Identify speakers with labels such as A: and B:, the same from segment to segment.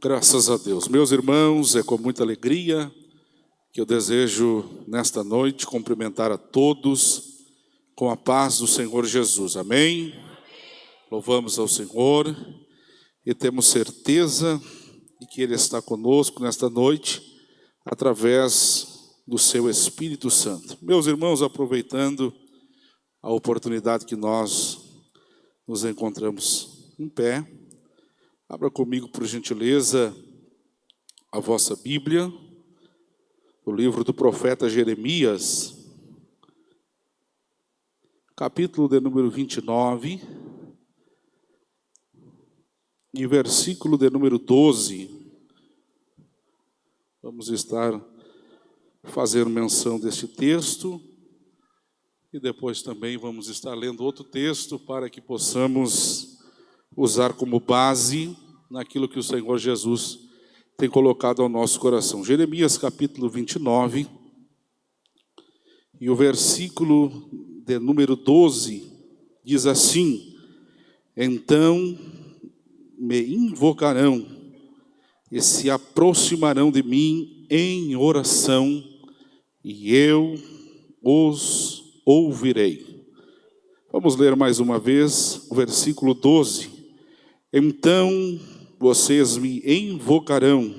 A: Graças a Deus. Meus irmãos, é com muita alegria que eu desejo nesta noite cumprimentar a todos com a paz do Senhor Jesus. Amém? Louvamos ao Senhor e temos certeza de que Ele está conosco nesta noite através do seu Espírito Santo. Meus irmãos, aproveitando a oportunidade que nós nos encontramos em pé, abra comigo, por gentileza, a vossa Bíblia, o livro do profeta Jeremias, capítulo de número 29, e versículo de número 12. Vamos estar fazendo menção deste texto, e depois também vamos estar lendo outro texto para que possamos usar como base naquilo que o Senhor Jesus tem colocado ao nosso coração. Jeremias capítulo 29 e o versículo de número 12 diz assim: então me invocarão e se aproximarão de mim em oração e eu os ouvirei. Vamos ler mais uma vez o versículo 12. Então vocês me invocarão,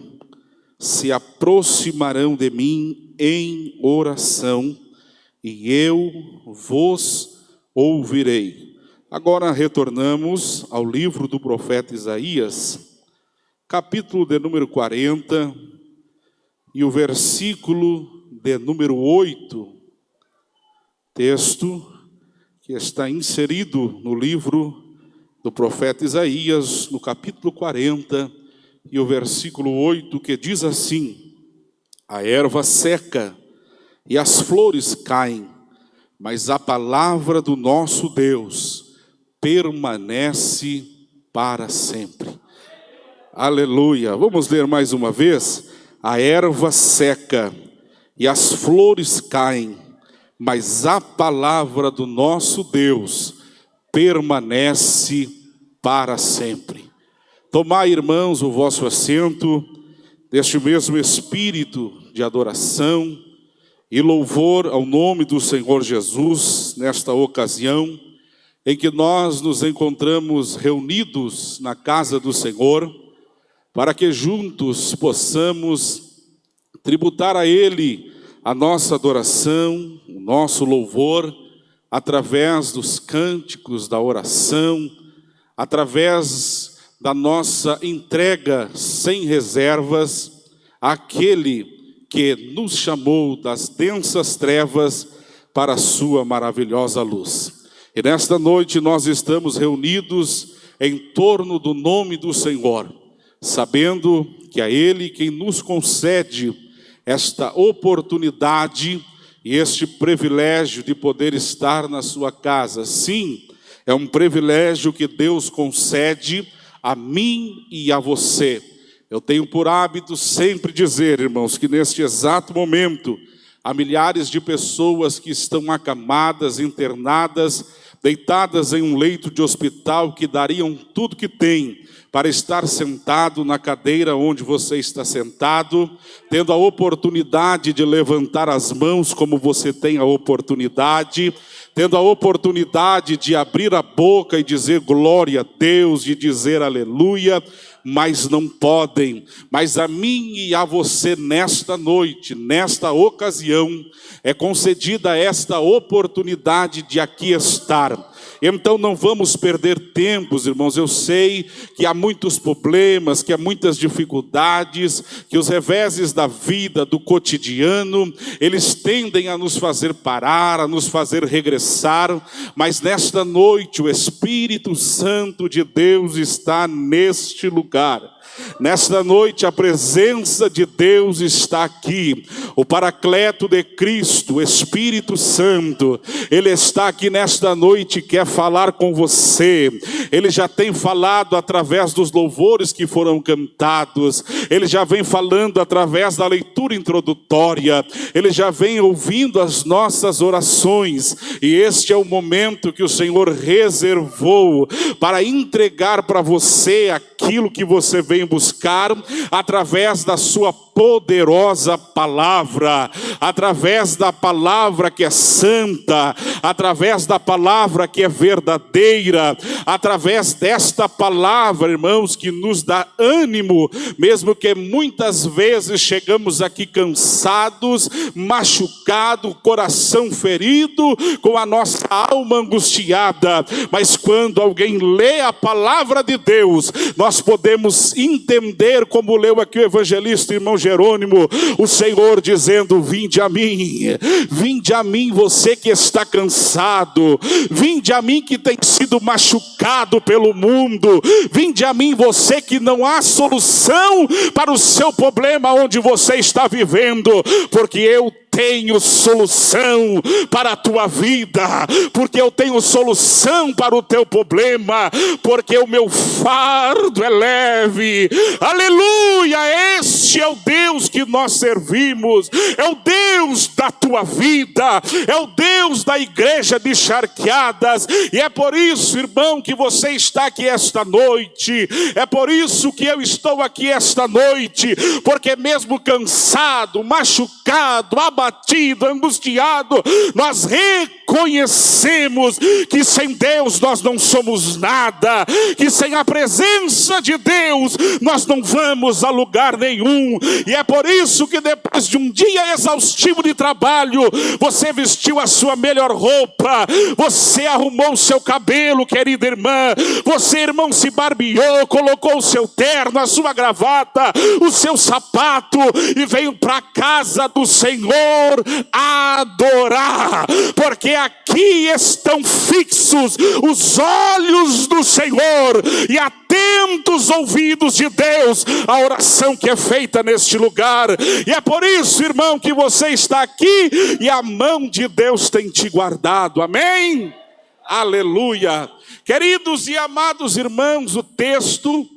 A: se aproximarão de mim em oração, e eu vos ouvirei. Agora retornamos ao livro do profeta Isaías, capítulo de número 40, e o versículo de número 8, texto que está inserido no livro do profeta Isaías, no capítulo 40, e o versículo 8, que diz assim: a erva seca e as flores caem, mas a palavra do nosso Deus permanece para sempre. Aleluia! Vamos ler mais uma vez. A erva seca e as flores caem, mas a palavra do nosso Deus permanece para sempre. Tomai, irmãos, o vosso assento, deste mesmo espírito de adoração e louvor ao nome do Senhor Jesus, nesta ocasião em que nós nos encontramos reunidos na casa do Senhor, para que juntos possamos tributar a Ele a nossa adoração, o nosso louvor, através dos cânticos, da oração, através da nossa entrega sem reservas àquele que nos chamou das densas trevas para a sua maravilhosa luz. E nesta noite nós estamos reunidos em torno do nome do Senhor, sabendo que é Ele quem nos concede esta oportunidade e este privilégio de poder estar na sua casa. Sim, é um privilégio que Deus concede a mim e a você. Eu tenho por hábito sempre dizer, irmãos, que neste exato momento há milhares de pessoas que estão acamadas, internadas, deitadas em um leito de hospital, que dariam tudo que têm para estar sentado na cadeira onde você está sentado, tendo a oportunidade de levantar as mãos como você tem a oportunidade, tendo a oportunidade de abrir a boca e dizer glória a Deus, de dizer aleluia, mas não podem. Mas a mim e a você nesta noite, nesta ocasião, é concedida esta oportunidade de aqui estar. Então não vamos perder tempos, irmãos. Eu sei que há muitos problemas, que há muitas dificuldades, que os reveses da vida, do cotidiano, eles tendem a nos fazer parar, a nos fazer regressar. Mas nesta noite o Espírito Santo de Deus está neste lugar. Nesta noite a presença de Deus está aqui. O Paracleto de Cristo, o Espírito Santo, Ele está aqui nesta noite. quer falar com você. Ele já tem falado através dos louvores que foram cantados. Ele já vem falando através da leitura introdutória. Ele já vem ouvindo as nossas orações. E este é o momento que o Senhor reservou para entregar para você aquilo que você vem buscar através da sua poderosa palavra, através da palavra que é santa, através da palavra que é verdadeira, através desta palavra, irmãos, que nos dá ânimo, mesmo que muitas vezes chegamos aqui cansados, machucados, coração ferido, com a nossa alma angustiada, mas quando alguém lê a palavra de Deus, nós podemos entender, como leu aqui o evangelista irmão Jerônimo, o Senhor dizendo: vinde a mim você que está cansado, vinde a mim que tem sido machucado pelo mundo, vinde a mim você que não há solução para o seu problema onde você está vivendo, porque eu tenho solução para a tua vida, porque eu tenho solução para o teu problema, porque o meu fardo é leve. Aleluia! Este é o Deus que nós servimos, é o Deus da tua vida, é o Deus da igreja de Charqueadas. E é por isso, irmão, que você está aqui esta noite, é por isso que eu estou aqui esta noite, porque mesmo cansado, machucado, abatido, angustiado, nós reconhecemos que sem Deus nós não somos nada, que sem a presença de Deus nós não vamos a lugar nenhum. E é por isso que depois de um dia exaustivo de trabalho, você vestiu a sua melhor roupa, você arrumou o seu cabelo, querida irmã, você, irmão, se barbeou, colocou o seu terno, a sua gravata, o seu sapato e veio para a casa do Senhor adorar, porque aqui estão fixos os olhos do Senhor e atentos ouvidos de Deus a oração que é feita neste lugar. E é por isso, irmão, que você está aqui e a mão de Deus tem te guardado. Amém? Aleluia. Queridos e amados irmãos, o texto,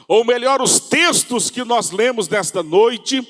A: ou melhor, os textos que nós lemos nesta noite,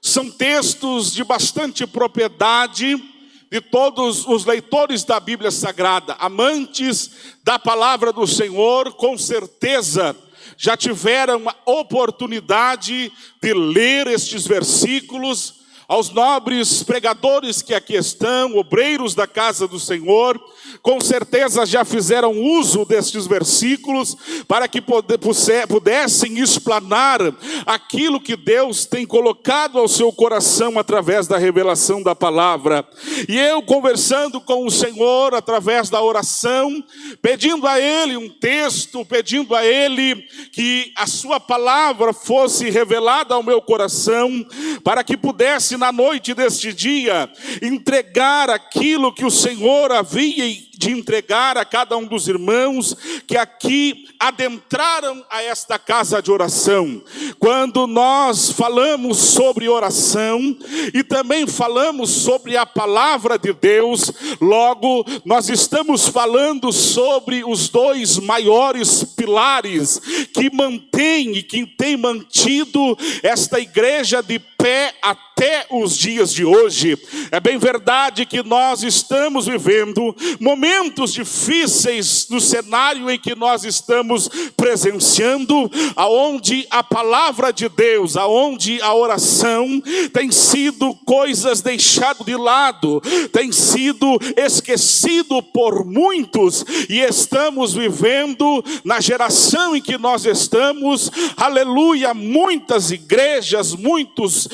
A: são textos de bastante propriedade de todos os leitores da Bíblia Sagrada. Amantes da palavra do Senhor, com certeza já tiveram a oportunidade de ler estes versículos. Aos nobres pregadores que aqui estão, obreiros da casa do Senhor, com certeza já fizeram uso destes versículos para que pudessem explanar aquilo que Deus tem colocado ao seu coração através da revelação da palavra. E eu, conversando com o Senhor através da oração, pedindo a Ele um texto, pedindo a Ele que a sua palavra fosse revelada ao meu coração, para que pudesse na noite deste dia entregar aquilo que o Senhor havia de entregar a cada um dos irmãos que aqui adentraram a esta casa de oração. Quando nós falamos sobre oração e também falamos sobre a palavra de Deus, logo nós estamos falando sobre os dois maiores pilares que mantêm e que têm mantido esta igreja de pé até os dias de hoje. É bem verdade que nós estamos vivendo momentos difíceis no cenário em que nós estamos presenciando, aonde a palavra de Deus, aonde a oração tem sido coisas deixadas de lado, tem sido esquecido por muitos, e estamos vivendo na geração em que nós estamos, aleluia, muitas igrejas, muitas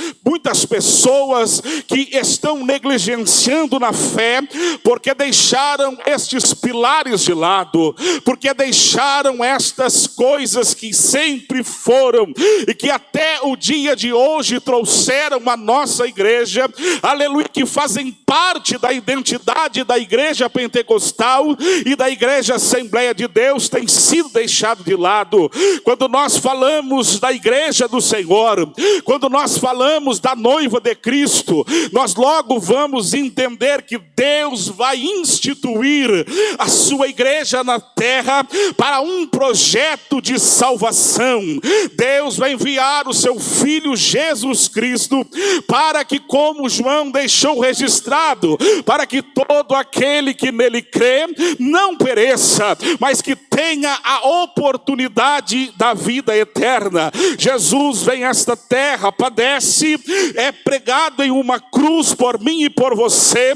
A: pessoas que estão negligenciando na fé, porque deixaram estes pilares de lado, porque deixaram estas coisas que sempre foram e que até o dia de hoje trouxeram a nossa igreja, aleluia, que fazem parte da identidade da igreja pentecostal e da igreja Assembleia de Deus, tem sido deixado de lado. Quando nós falamos da igreja do Senhor, quando nós falamos da noiva de Cristo, nós logo vamos entender que Deus vai instituir instituir a sua igreja na terra para um projeto de salvação. Deus vai enviar o seu Filho Jesus Cristo para que, como João deixou registrado, para que todo aquele que nele crê não pereça, mas que tenha a oportunidade da vida eterna. Jesus vem a esta terra, padece, é pregado em uma cruz por mim e por você,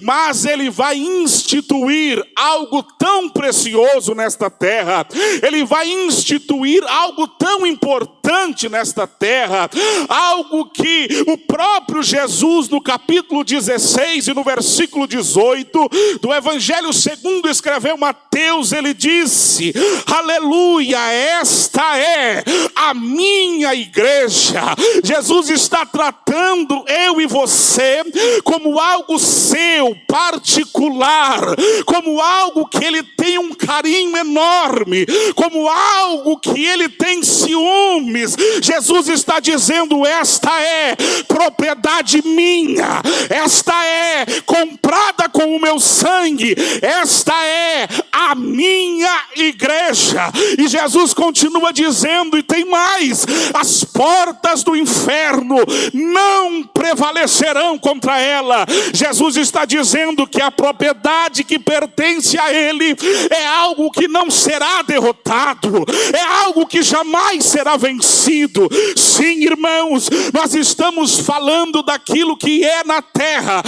A: mas ele vai instituir algo tão precioso nesta terra. Ele vai instituir algo tão importante nesta terra, algo que o próprio Jesus, no capítulo 16 e no versículo 18 do Evangelho segundo escreveu Mateus, ele disse: aleluia, esta é a minha igreja. Jesus está tratando eu e você como algo seu, particular, como algo que ele tem um carinho enorme, como algo que ele tem ciúmes. Jesus está dizendo: esta é propriedade minha, esta é comprada com o meu sangue, esta é a minha igreja. E Jesus continua dizendo, e tem mais: as portas do inferno não prevalecerão contra ela. Jesus está dizendo que a propriedade que pertence a ele é algo que não será derrotado, é algo que jamais será vencido. Sim, irmãos, nós estamos falando daquilo que é na terra,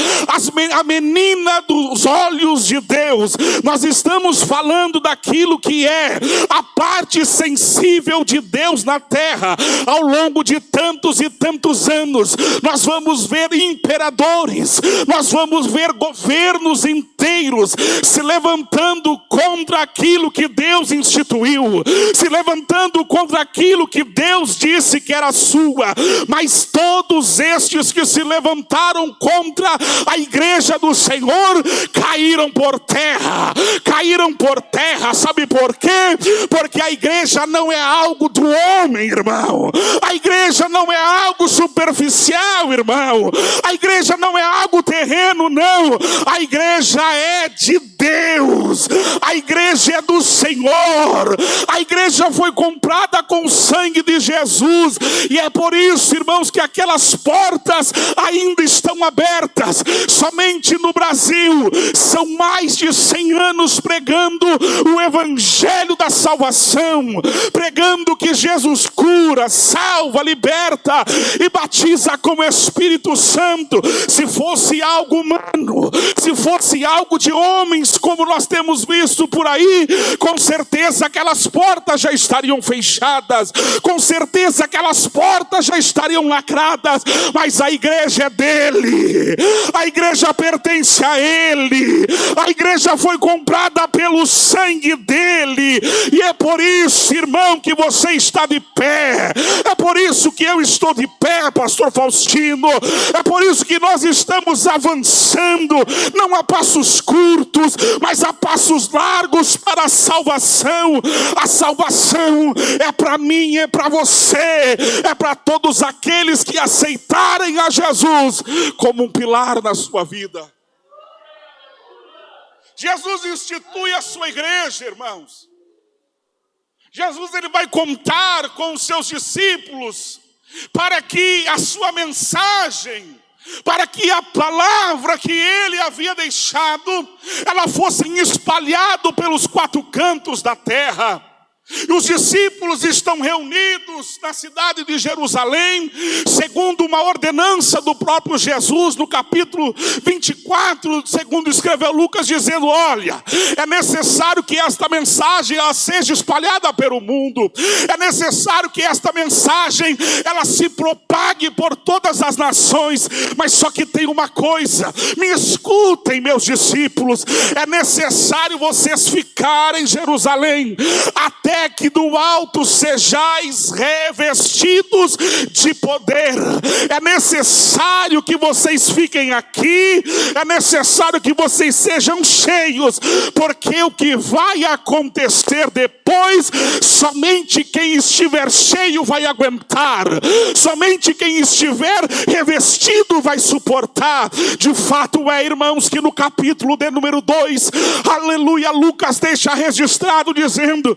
A: a menina dos olhos de Deus. Nós estamos falando daquilo que é a parte sensível de Deus na terra. Ao longo de tantos e tantos anos, nós vamos ver imperadores, nós vamos ver governos inteiros se levantando contra aquilo que Deus instituiu, se levantando contra aquilo que Deus disse que era sua. Mas todos estes que se levantaram contra a igreja do Senhor caíram por terra. Caíram por terra, sabe por quê? Porque a igreja não é algo do homem, irmão. A igreja não é algo superficial, irmão. A igreja não é algo terreno, não. A igreja é de Deus. A igreja é do Senhor. A igreja foi comprada com o sangue de Jesus. E é por isso, irmãos, que aquelas portas ainda estão abertas. Somente no Brasil são mais de 100 anos pregando o evangelho da salvação, pregando que Jesus cura, salva, liberta e batiza com o Espírito Santo. Se fosse algo humano, se fosse algo de homens, como nós temos visto por aí, com certeza aquelas portas já estariam fechadas, com certeza aquelas portas já estariam lacradas. Mas a igreja é dele, a igreja pertence a ele, a igreja foi comprada pelo sangue dele. E é por isso, irmão, que você está de pé. É por isso que eu estou de pé, pastor Faustino. É por isso que nós estamos avançando, não a passos curtos, mas a passos largos para a salvação. A salvação é para mim, é para você, é para todos aqueles que aceitarem a Jesus como um pilar na sua vida. Jesus institui a sua igreja, irmãos. Jesus, ele vai contar com os seus discípulos para que a sua mensagem, para que a palavra que ele havia deixado, ela fosse espalhada pelos 4 cantos da terra. E os discípulos estão reunidos na cidade de Jerusalém, segundo uma ordenança do próprio Jesus, no capítulo 24, segundo escreveu Lucas, dizendo: olha, é necessário que esta mensagem ela seja espalhada pelo mundo, é necessário que esta mensagem ela se propague por todas as nações. Mas só que tem uma coisa, me escutem, meus discípulos, é necessário vocês ficarem em Jerusalém até até que do alto sejais revestidos de poder. É necessário que vocês fiquem aqui, é necessário que vocês sejam cheios, porque o que vai acontecer depois, somente quem estiver cheio vai aguentar, somente quem estiver revestido vai suportar. De fato é, irmãos, que no capítulo de número 2, aleluia, Lucas deixa registrado dizendo,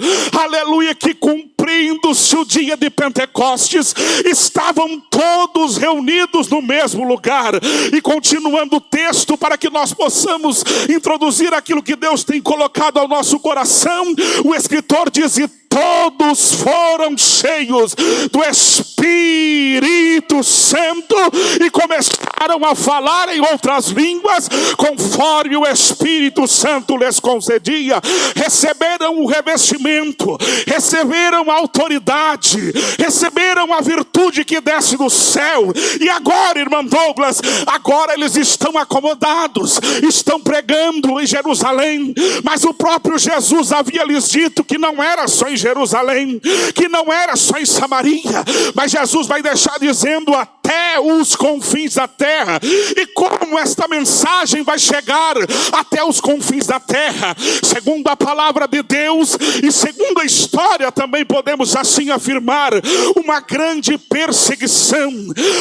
A: aleluia, que cumprindo-se o dia de Pentecostes, estavam todos reunidos no mesmo lugar. E continuando o texto, para que nós possamos introduzir aquilo que Deus tem colocado ao nosso coração, o escritor diz: e todos foram cheios do Espírito Santo e começaram a falar em outras línguas, conforme o Espírito Santo lhes concedia. Receberam o revestimento, receberam a autoridade, receberam a virtude que desce do céu. E agora, irmão Douglas, agora eles estão acomodados, estão pregando em Jerusalém. Mas o próprio Jesus havia lhes dito que não era só em Jerusalém, que não era só em Samaria, mas Jesus vai deixar dizendo até os confins da terra. E como esta mensagem vai chegar até os confins da terra? Segundo a palavra de Deus e segundo a história, também podemos assim afirmar, uma grande perseguição,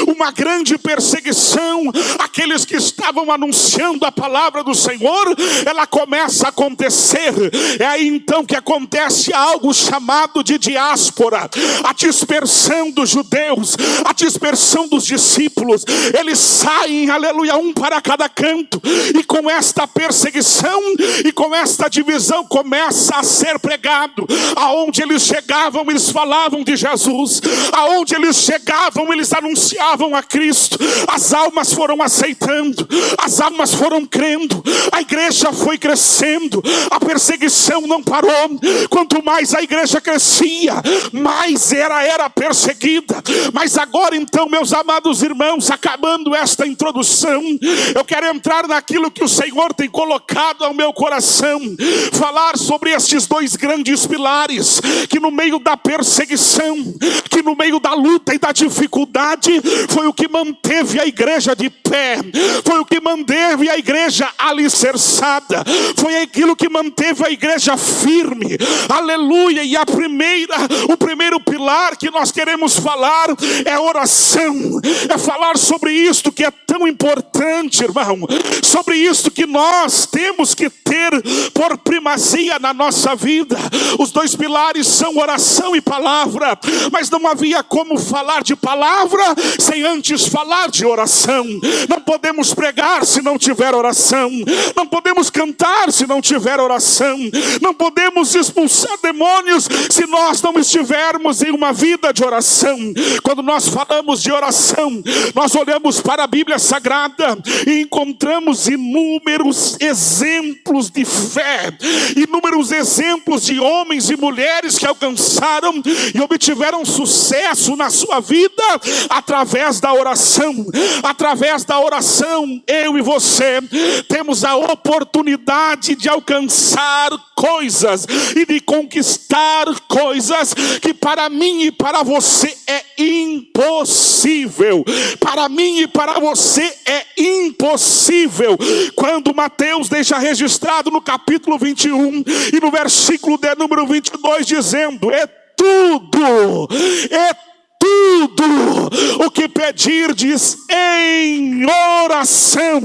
A: uma grande perseguição. Aqueles que estavam anunciando a palavra do Senhor, ela começa a acontecer. É aí então que acontece algo chamado de diáspora, a dispersão dos judeus, a dispersão dos discípulos. Eles saem, aleluia, um para cada canto, e com esta perseguição e com esta divisão começa a ser pregado. Aonde eles chegavam, eles falavam de Jesus, aonde eles chegavam, eles anunciavam a Cristo. As almas foram aceitando, as almas foram crendo, a igreja foi crescendo, a perseguição não parou. Quanto mais a igreja crescia, mais era perseguida. Mas agora então, meus amados irmãos, acabando esta introdução, eu quero entrar naquilo que o Senhor tem colocado ao meu coração, falar sobre estes dois grandes pilares, que no meio da perseguição, que no meio da luta e da dificuldade, foi o que manteve a igreja de pé, foi o que manteve a igreja alicerçada, foi aquilo que manteve a igreja firme, aleluia. E o primeiro pilar que nós queremos falar é oração, é falar sobre isto que é tão importante, irmão, sobre isto que nós temos que ter por primazia na nossa vida. Os dois pilares são oração e palavra, mas não havia como falar de palavra sem antes falar de oração. Não podemos pregar se não tiver oração, não podemos cantar se não tiver oração, não podemos expulsar demônios se nós não estivermos em uma vida de oração. Quando nós falamos de oração, nós olhamos para a Bíblia Sagrada e encontramos inúmeros exemplos de fé, inúmeros exemplos de homens e mulheres que alcançaram e obtiveram sucesso na sua vida através da oração. Através da oração, eu e você temos a oportunidade de alcançar coisas e de conquistar coisas que para mim e para você é impossível. Para mim e para você é impossível. Quando Mateus deixa registrado no capítulo 21 e no versículo de número 22 dizendo: é tudo o que pedirdes em oração,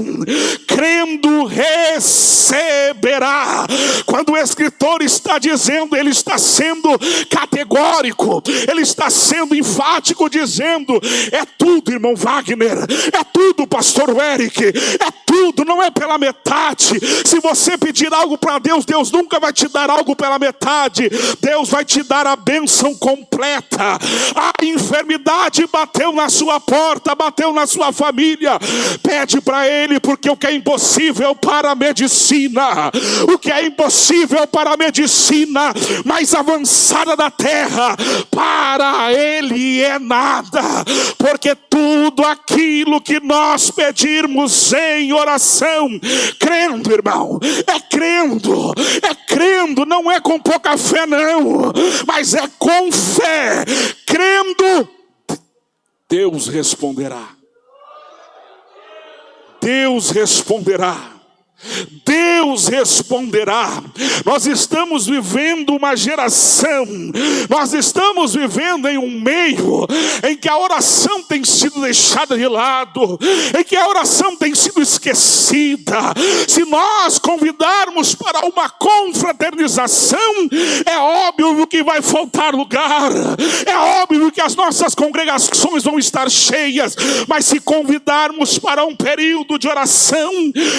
A: crendo receberá. Quando o escritor está dizendo, ele está sendo categórico, ele está sendo enfático, dizendo: é tudo, irmão Wagner, é tudo, pastor Eric, é tudo, não é pela metade. Se você pedir algo para Deus, Deus nunca vai te dar algo pela metade. Deus vai te dar a bênção completa. A enfermidade bateu na sua porta, bateu na sua família, pede para Ele, porque o que é impossível para a medicina, o que é impossível para a medicina mais avançada da terra, para Ele é nada, porque tudo aquilo que nós pedirmos em oração, crendo, irmão, é crendo, não é com pouca fé não, mas é com fé, crendo, Deus responderá. Deus responderá. Deus responderá. Nós estamos vivendo uma geração, nós estamos vivendo em um meio em que a oração tem sido deixada de lado, em que a oração tem sido esquecida. Se nós convidarmos para uma confraternização, é óbvio que vai faltar lugar, é óbvio que as nossas congregações vão estar cheias, mas se convidarmos para um período de oração,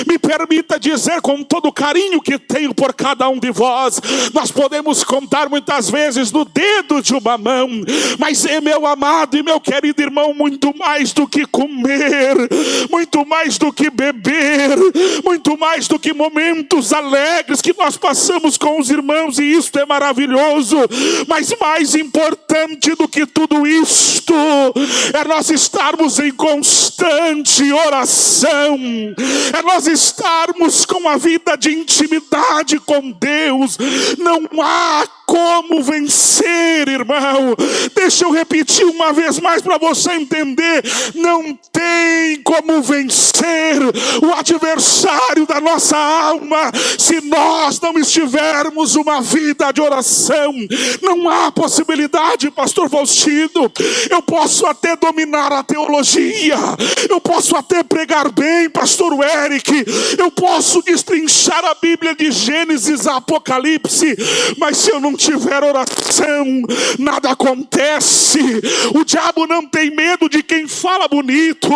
A: me permita dizer com todo o carinho que tenho por cada um de vós, nós podemos contar muitas vezes no dedo de uma mão, mas meu amado e meu querido irmão, muito mais do que comer, muito mais do que beber, muito mais do que momentos alegres que nós passamos com os irmãos, e isto é maravilhoso, mas mais importante do que tudo isto é nós estarmos em constante oração, é nós estarmos com a vida de intimidade com Deus. Não há como vencer, irmão. Deixa eu repetir uma vez mais para você entender. Não tem como vencer o adversário da nossa alma se nós não estivermos uma vida de oração. Não há possibilidade, pastor Faustino. Eu posso até dominar a teologia, eu posso até pregar bem, pastor Eric, eu posso destrinchar a Bíblia de Gênesis a Apocalipse, mas se eu não tiver oração, nada acontece. O diabo não tem medo de quem fala bonito,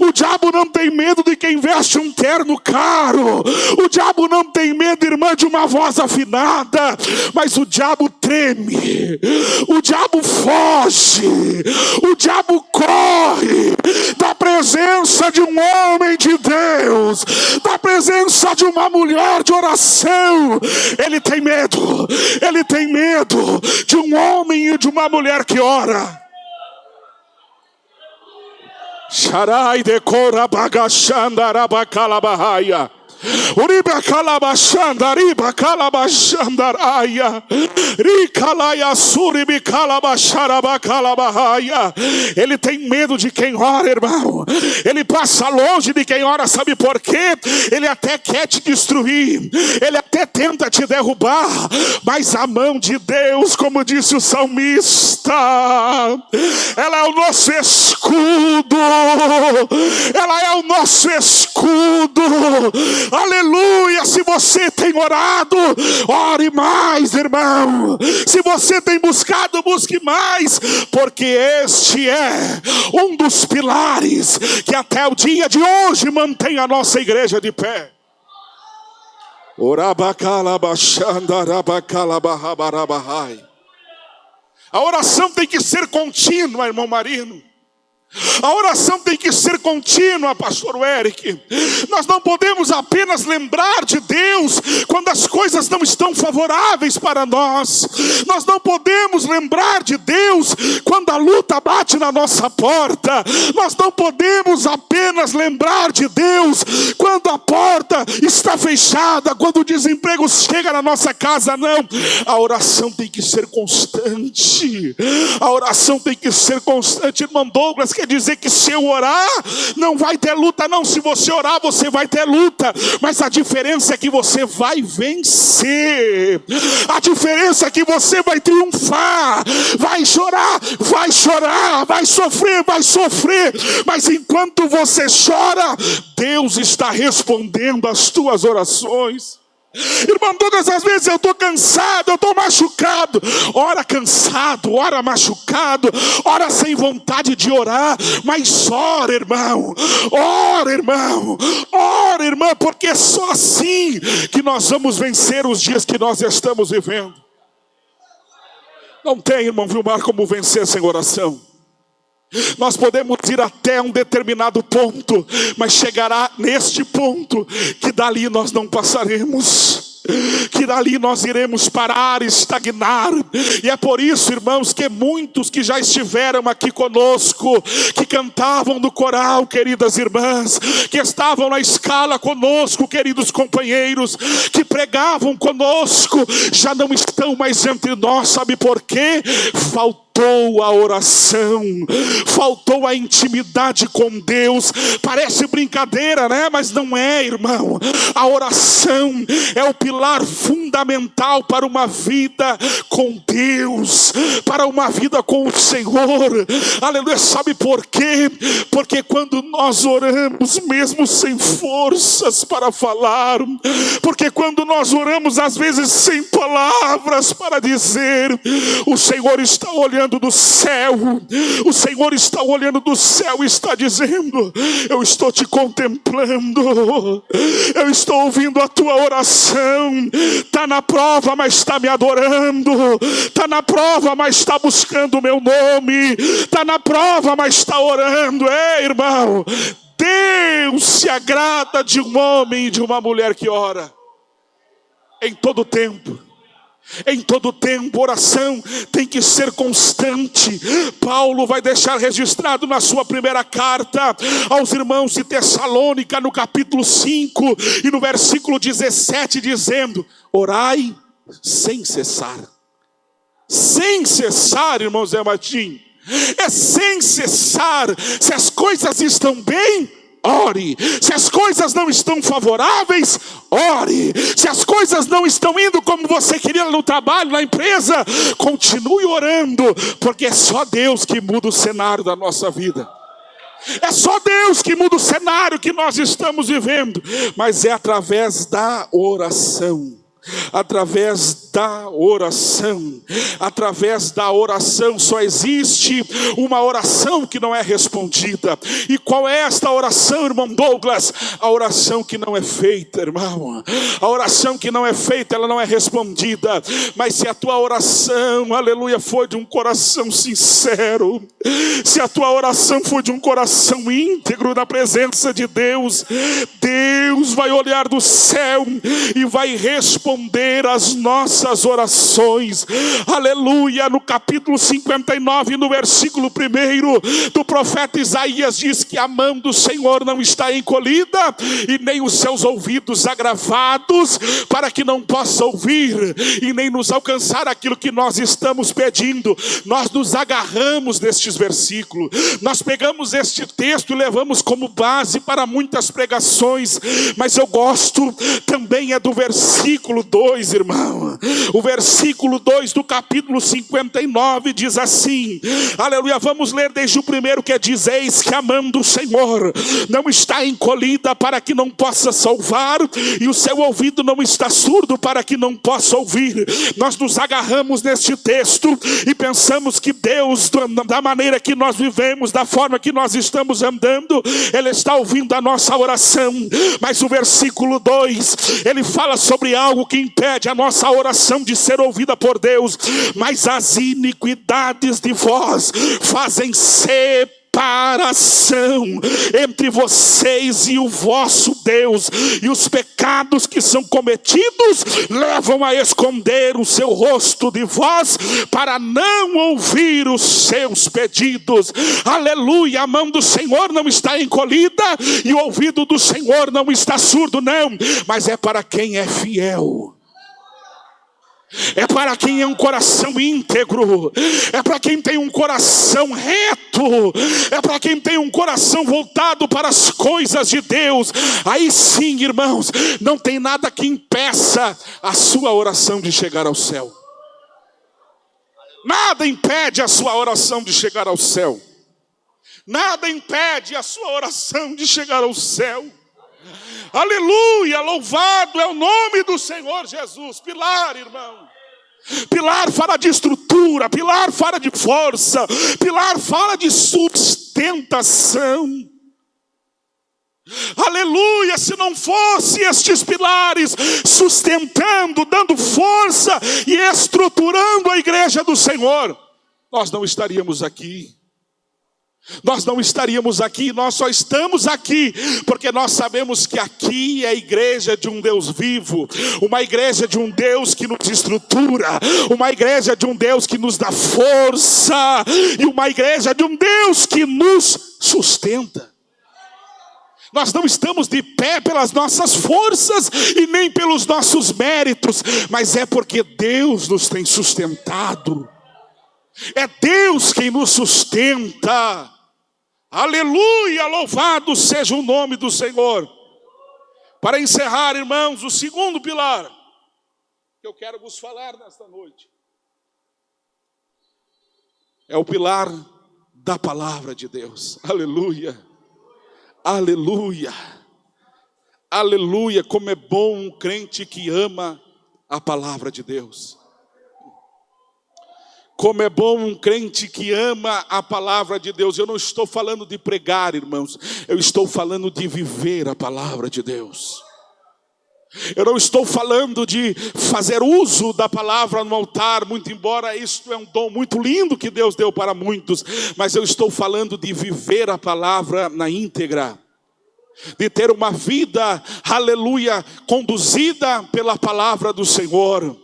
A: o diabo não tem medo de quem veste um terno caro, o diabo não tem medo, irmã, de uma voz afinada, mas o diabo treme, o diabo foge, o diabo corre da presença de um homem de Deus, da presença de uma mulher de oração. Ele tem medo de um homem e de uma mulher que ora. Sharai decora bagachandarabacalabahaya. Uriba calabashandariba calabashandaraia. Ricalaia suribi calabasharabacalabahaya. Ele tem medo de quem ora, irmão. Ele passa longe de quem ora, sabe por quê? Ele até quer te destruir, ele até tenta te derrubar, mas a mão de Deus, como disse o salmista, ela é o nosso escudo, ela é o nosso escudo. Aleluia. Se você tem orado, ore mais, irmão. Se você tem buscado, busque mais, porque este é um dos pilares que até o dia de hoje mantém a nossa igreja de pé. A oração tem que ser contínua, irmão Marino. A oração tem que ser contínua, pastor Eric. Nós não podemos apenas lembrar de Deus quando as coisas não estão favoráveis para nós. Nós não podemos lembrar de Deus quando a luta bate na nossa porta. Nós não podemos apenas lembrar de Deus quando a porta está fechada, quando o desemprego chega na nossa casa. Não, a oração tem que ser constante. A oração tem que ser constante, irmão Douglas. Quer dizer que se eu orar, não vai ter luta? Não, se você orar, você vai ter luta, mas a diferença é que você vai vencer, a diferença é que você vai triunfar. Vai chorar, vai sofrer, mas enquanto você chora, Deus está respondendo às tuas orações. Irmão, todas as vezes eu estou cansado, eu estou machucado. Ora cansado, ora machucado, ora sem vontade de orar, mas ora, irmão, porque é só assim que nós vamos vencer os dias que nós estamos vivendo. Não tem, irmão Vilmar, como vencer sem oração. Nós podemos ir até um determinado ponto, mas chegará neste ponto que dali nós não passaremos, que dali nós iremos parar, estagnar. E é por isso, irmãos, que muitos que já estiveram aqui conosco, que cantavam no coral, queridas irmãs, que estavam na escala conosco, queridos companheiros, que pregavam conosco, já não estão mais entre nós. Sabe por quê? Faltou a oração, faltou a intimidade com Deus. Parece brincadeira, né? Mas não é, irmão. A oração é o pilar fundamental para uma vida com Deus, para uma vida com o Senhor. Aleluia. Sabe por quê? Porque quando nós oramos, mesmo sem forças para falar, porque quando nós oramos, às vezes sem palavras para dizer, o Senhor está olhando do céu, o Senhor está olhando do céu e está dizendo: eu estou te contemplando, eu estou ouvindo a tua oração. Está na prova, mas está me adorando, está na prova, mas está buscando o meu nome, está na prova, mas está orando. Irmão, Deus se agrada de um homem e de uma mulher que ora em todo tempo. Em todo tempo, oração tem que ser constante. Paulo vai deixar registrado na sua primeira carta aos irmãos de Tessalônica, no capítulo 5 e no versículo 17, dizendo: orai sem cessar. Sem cessar, irmão Zé Martim, é sem cessar. Se as coisas estão bem, ore. Se as coisas não estão favoráveis, ore. Se as coisas não estão indo como você queria no trabalho, na empresa, continue orando, porque é só Deus que muda o cenário da nossa vida. É só Deus que muda o cenário que nós estamos vivendo, mas é através da oração. Através da oração. Através da oração. Só existe uma oração que não é respondida. E qual é esta oração, irmão Douglas? A oração que não é feita, irmão. A oração que não é feita, ela não é respondida. Mas se a tua oração, aleluia, foi de um coração sincero, se a tua oração foi de um coração íntegro na presença de Deus, Deus vai olhar do céu e vai responder as nossas orações. Aleluia. No capítulo 59, no versículo 1 do profeta Isaías, diz que a mão do Senhor não está encolhida e nem os seus ouvidos agravados, para que não possa ouvir e nem nos alcançar aquilo que nós estamos pedindo. Nós nos agarramos nestes versículos, nós pegamos este texto e levamos como base para muitas pregações, mas eu gosto também do versículo 2, irmão. O versículo 2 do capítulo 59 diz assim, aleluia, vamos ler desde o primeiro, que diz: eis que a mão do Senhor não está encolhida para que não possa salvar, e o seu ouvido não está surdo para que não possa ouvir. Nós nos agarramos neste texto e pensamos que Deus, da maneira que nós vivemos, da forma que nós estamos andando, Ele está ouvindo a nossa oração. Mas o versículo 2, ele fala sobre algo que impede a nossa oração de ser ouvida por Deus. Mas as iniquidades de vós fazem separação entre vocês e o vosso Deus, e os pecados que são cometidos levam a esconder o seu rosto de vós, para não ouvir os seus pedidos. Aleluia. A mão do Senhor não está encolhida e o ouvido do Senhor não está surdo, não, mas é para quem é fiel. É para quem é um coração íntegro, é para quem tem um coração reto, é para quem tem um coração voltado para as coisas de Deus. Aí sim, irmãos, não tem nada que impeça a sua oração de chegar ao céu. Nada impede a sua oração de chegar ao céu. Nada impede a sua oração de chegar ao céu. Aleluia, louvado é o nome do Senhor Jesus. Pilar, irmão. Pilar fala de estrutura, pilar fala de força, pilar fala de sustentação. Aleluia, se não fosse estes pilares sustentando, dando força e estruturando a igreja do Senhor, nós não estaríamos aqui. Nós não estaríamos aqui, nós só estamos aqui porque nós sabemos que aqui é a igreja de um Deus vivo, uma igreja de um Deus que nos estrutura, uma igreja de um Deus que nos dá força, e uma igreja de um Deus que nos sustenta. Nós não estamos de pé pelas nossas forças e nem pelos nossos méritos, mas é porque Deus nos tem sustentado. É Deus quem nos sustenta. Aleluia, louvado seja o nome do Senhor. Para encerrar, irmãos, o segundo pilar que eu quero vos falar nesta noite é o pilar da palavra de Deus. Aleluia, aleluia, aleluia. Como é bom um crente que ama a palavra de Deus. Como é bom um crente que ama a palavra de Deus. Eu não estou falando de pregar, irmãos. Eu estou falando de viver a palavra de Deus. Eu não estou falando de fazer uso da palavra no altar, muito embora isso é um dom muito lindo que Deus deu para muitos. Mas eu estou falando de viver a palavra na íntegra. De ter uma vida, aleluia, conduzida pela palavra do Senhor.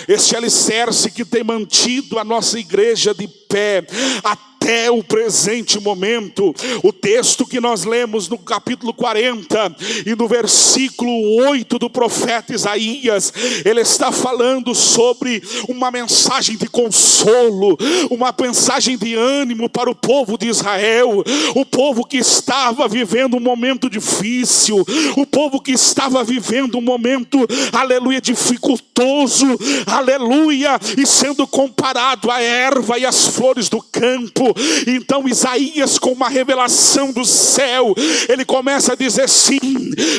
A: Este alicerce que tem mantido a nossa igreja de pé até o presente momento. O texto que nós lemos no capítulo 40 e no versículo 8 do profeta Isaías, ele está falando sobre uma mensagem de consolo, uma mensagem de ânimo para o povo de Israel, o povo que estava vivendo um momento difícil, o povo que estava vivendo um momento, aleluia, dificultoso, aleluia, e sendo comparado à erva e às flores do campo. Então Isaías, com uma revelação do céu, ele começa a dizer sim,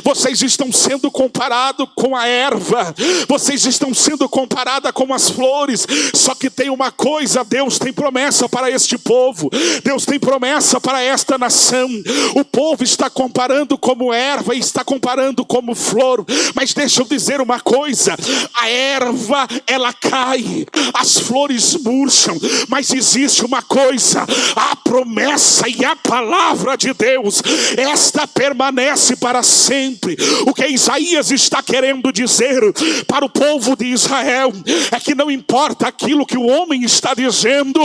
A: vocês estão sendo comparados com a erva, vocês estão sendo comparados com as flores, só que tem uma coisa, Deus tem promessa para este povo, Deus tem promessa para esta nação. O povo está comparando como erva e está comparando como flor, mas deixa eu dizer uma coisa, a erva ela cai, as flores murcham, mas existe uma coisa, a promessa e a palavra de Deus, esta permanece para sempre. O que Isaías está querendo dizer para o povo de Israel é que não importa aquilo que o homem está dizendo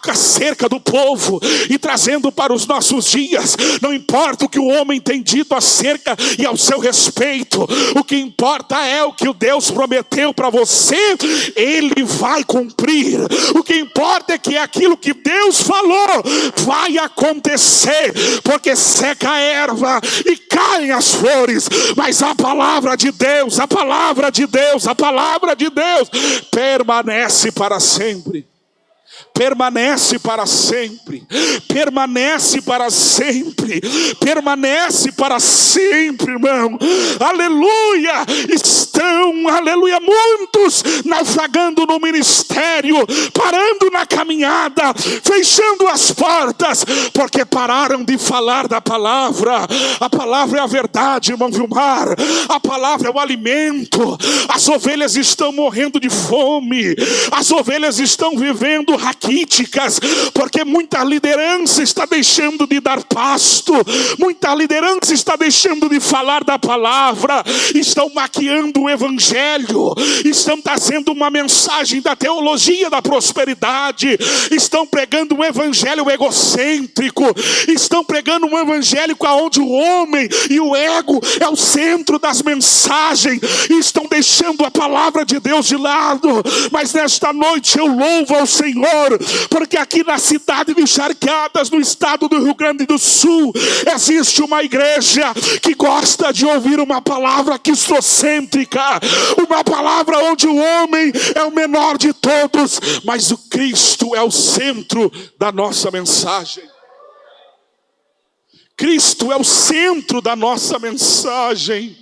A: acerca do povo e trazendo para os nossos dias, não importa o que o homem tem dito acerca e ao seu respeito, o que importa é o que o Deus prometeu para você, ele vai cumprir. O que importa é que aquilo que Deus falou vai acontecer, porque seca a erva e caem as flores, mas a palavra de Deus, a palavra de Deus, a palavra de Deus permanece para sempre. Permanece para sempre, permanece para sempre, permanece para sempre, irmão. Aleluia! Estão, aleluia, muitos naufragando no ministério, parando na caminhada, fechando as portas, porque pararam de falar da palavra. A palavra é a verdade, irmão Vilmar. A palavra é o alimento. As ovelhas estão morrendo de fome, as ovelhas estão vivendo raquíticas, porque muita liderança está deixando de dar pasto, muita liderança está deixando de falar da palavra, estão maquiando o evangelho, estão trazendo uma mensagem da teologia da prosperidade, estão pregando um evangelho egocêntrico, estão pregando um evangelho onde o homem e o ego é o centro das mensagens, e estão deixando a palavra de Deus de lado. Mas nesta noite eu louvo ao Senhor, porque aqui na cidade de Charqueadas, no estado do Rio Grande do Sul, existe uma igreja que gosta de ouvir uma palavra cristocêntrica, uma palavra onde o homem é o menor de todos, mas o Cristo é o centro da nossa mensagem. Cristo é o centro da nossa mensagem.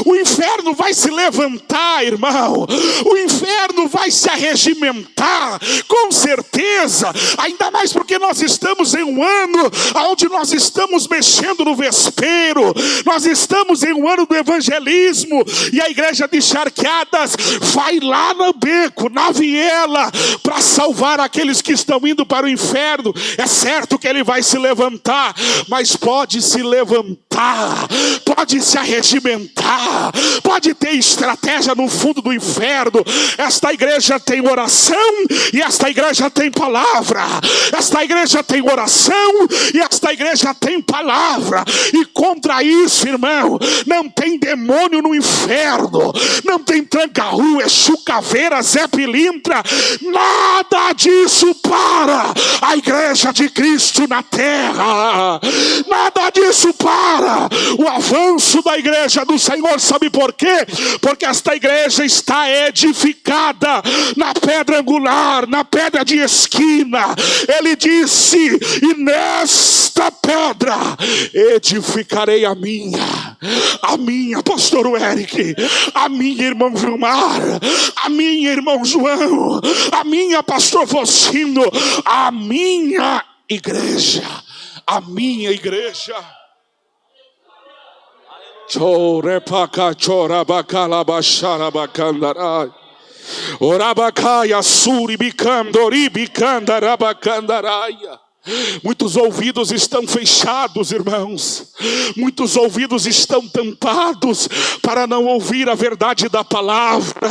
A: O inferno vai se levantar, irmão. O inferno vai se arregimentar, com certeza. Ainda mais porque nós estamos em um ano onde nós estamos mexendo no vespeiro. Nós estamos em um ano do evangelismo. E a igreja de Charqueadas vai lá no beco, na viela, para salvar aqueles que estão indo para o inferno. É certo que ele vai se levantar, mas pode se levantar, pode se arregimentar, pode ter estratégia no fundo do inferno. Esta igreja tem oração e esta igreja tem palavra. Esta igreja tem oração e esta igreja tem palavra. E contra isso, irmão, não tem demônio no inferno, não tem tranca-rua, Exu, caveira, Zé Pilintra, nada disso para a igreja de Cristo na terra. Nada disso para o avanço da igreja do Senhor. Sabe por quê? Porque esta igreja está edificada na pedra angular, na pedra de esquina. Ele disse: e nesta pedra edificarei a minha, pastor Eric, a minha, irmão Vilmar, a minha, irmão João, a minha, pastor Vocino, a minha igreja, a minha igreja. Chorepaka chorabacalabaxarabacandarai. Orabacaia suribicandoribicandarabacandarai. Muitos ouvidos estão fechados, irmãos. Muitos ouvidos estão tampados para não ouvir a verdade da palavra.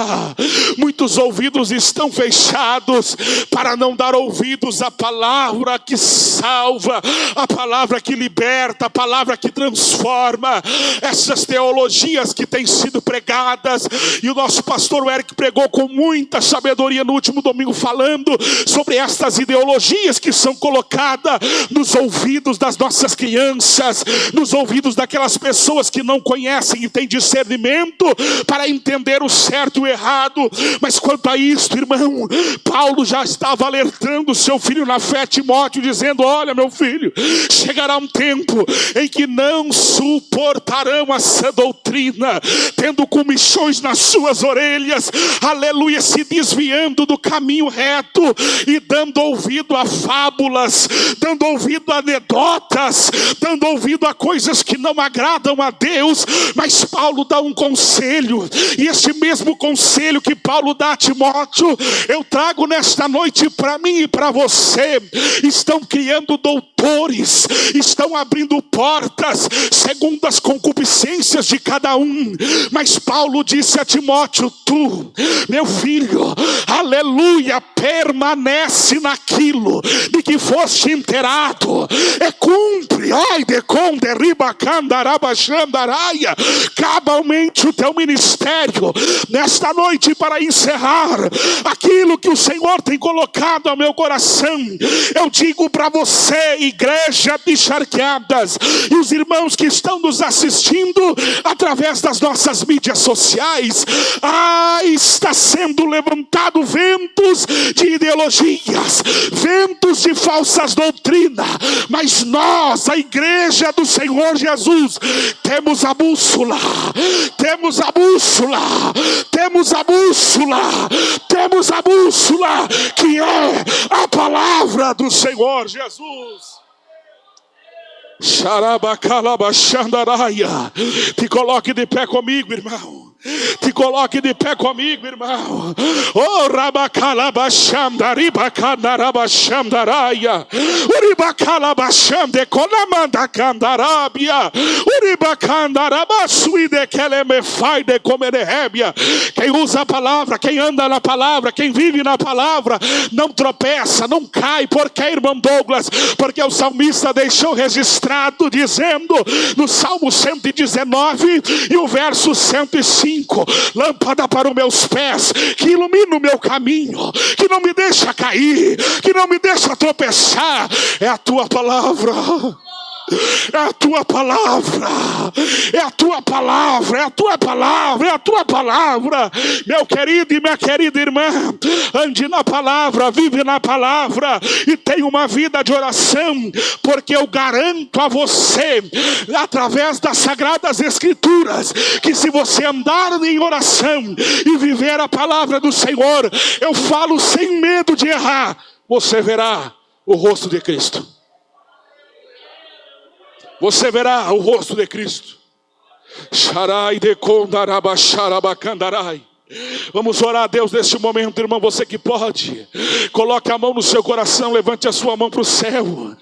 A: Muitos ouvidos estão fechados para não dar ouvidos à palavra que salva, a palavra que liberta, a palavra que transforma. Essas teologias que têm sido pregadas, e o nosso pastor Eric pregou com muita sabedoria no último domingo, falando sobre estas ideologias que são colocadas nos ouvidos das nossas crianças, nos ouvidos daquelas pessoas que não conhecem e têm discernimento para entender o certo e o errado. Mas quanto a isto, irmão, Paulo já estava alertando seu filho na fé, Timóteo, dizendo: olha, meu filho, chegará um tempo em que não suportarão a sã doutrina, tendo comichões nas suas orelhas, aleluia, se desviando do caminho reto e dando ouvido a fábulas, dando ouvido a anedotas, dando ouvido a coisas que não agradam a Deus. Mas Paulo dá um conselho, e este mesmo conselho que Paulo dá a Timóteo, eu trago nesta noite para mim e para você. Estão criando doutores, estão abrindo portas segundo as concupiscências de cada um. Mas Paulo disse a Timóteo: tu, meu filho, aleluia, permanece naquilo de que foste inteirado, e cumpre, ai de conde ribacandarabachandaraia, cabalmente o teu ministério. Nesta noite, para encerrar aquilo que o Senhor tem colocado ao meu coração, eu digo para você, igreja de Charqueadas, e os irmãos que estão nos assistindo através das nossas mídias sociais, está sendo levantado ventos de ideologias, ventos de falsas doutrinas, mas nós, a igreja do Senhor Jesus, temos a bússola, temos a bússola, temos a bússola, temos a bússola, que é a palavra do Senhor Jesus. Xarabacalabachandaraia. Te coloque de pé comigo, irmão. Te coloque de pé comigo, irmão. Oh, rabacalabachandaribacandaraia. Uribacalabachande conamandacandarabia. Uribacandarabasuide kelemefai de comerehébia. Quem usa a palavra, quem anda na palavra, quem vive na palavra, não tropeça, não cai. Por que, irmão Douglas? Porque o salmista deixou registrado, dizendo no Salmo 119 e o verso 105: lâmpada para os meus pés, que ilumina o meu caminho, que não me deixa cair, que não me deixa tropeçar, é a tua palavra. É a tua palavra, é a tua palavra, é a tua palavra, é a tua palavra. Meu querido e minha querida irmã, ande na palavra, vive na palavra e tenha uma vida de oração, porque eu garanto a você, através das Sagradas Escrituras, que se você andar em oração e viver a palavra do Senhor, eu falo sem medo de errar, você verá o rosto de Cristo. Você verá o rosto de Cristo. Sharai de kondaraba sharabakandarai. Vamos orar a Deus neste momento, irmão. Você que pode, coloque a mão no seu coração, levante a sua mão para o céu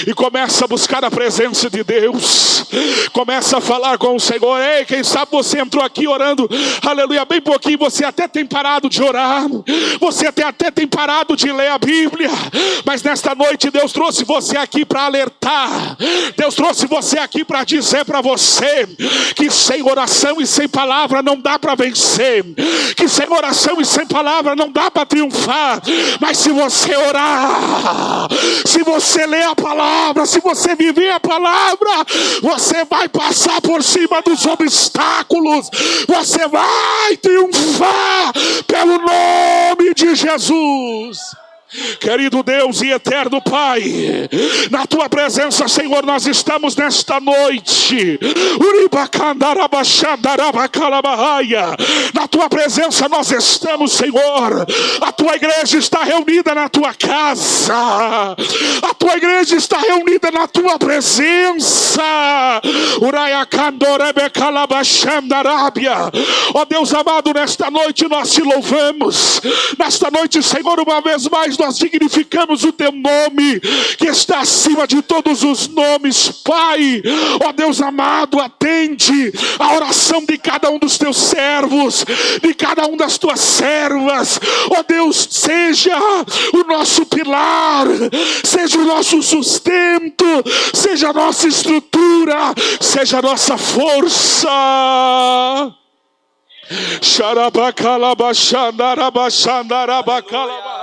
A: e comece a buscar a presença de Deus. Começa a falar com o Senhor. Ei, quem sabe você entrou aqui orando, aleluia, bem pouquinho, você até tem parado de orar, você até tem parado de ler a Bíblia, mas nesta noite Deus trouxe você aqui para alertar. Deus trouxe você aqui para dizer para você que sem oração e sem palavra não dá para vencer, que sem oração e sem palavra não dá para triunfar. Mas se você orar, se você ler a palavra, se você viver a palavra, você vai passar por cima dos obstáculos, você vai triunfar pelo nome de Jesus. Querido Deus e eterno Pai, na tua presença, Senhor, nós estamos nesta noite. Na tua presença nós estamos, Senhor. A tua igreja está reunida na tua casa, a tua igreja está reunida na tua presença. Ó Deus amado, nesta noite nós te louvamos. Nesta noite, Senhor, uma vez mais nós dignificamos o teu nome, que está acima de todos os nomes, Pai. Ó Deus amado, atende a oração de cada um dos teus servos, de cada um das tuas servas. Ó Deus, seja o nosso pilar, seja o nosso sustento, seja a nossa estrutura, seja a nossa força. Xarabacalabachandarabachandarabacalaba.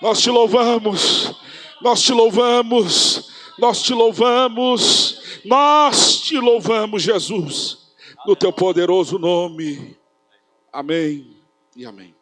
A: Nós te louvamos, nós te louvamos, nós te louvamos, nós te louvamos, Jesus, no teu poderoso nome. Amém e amém.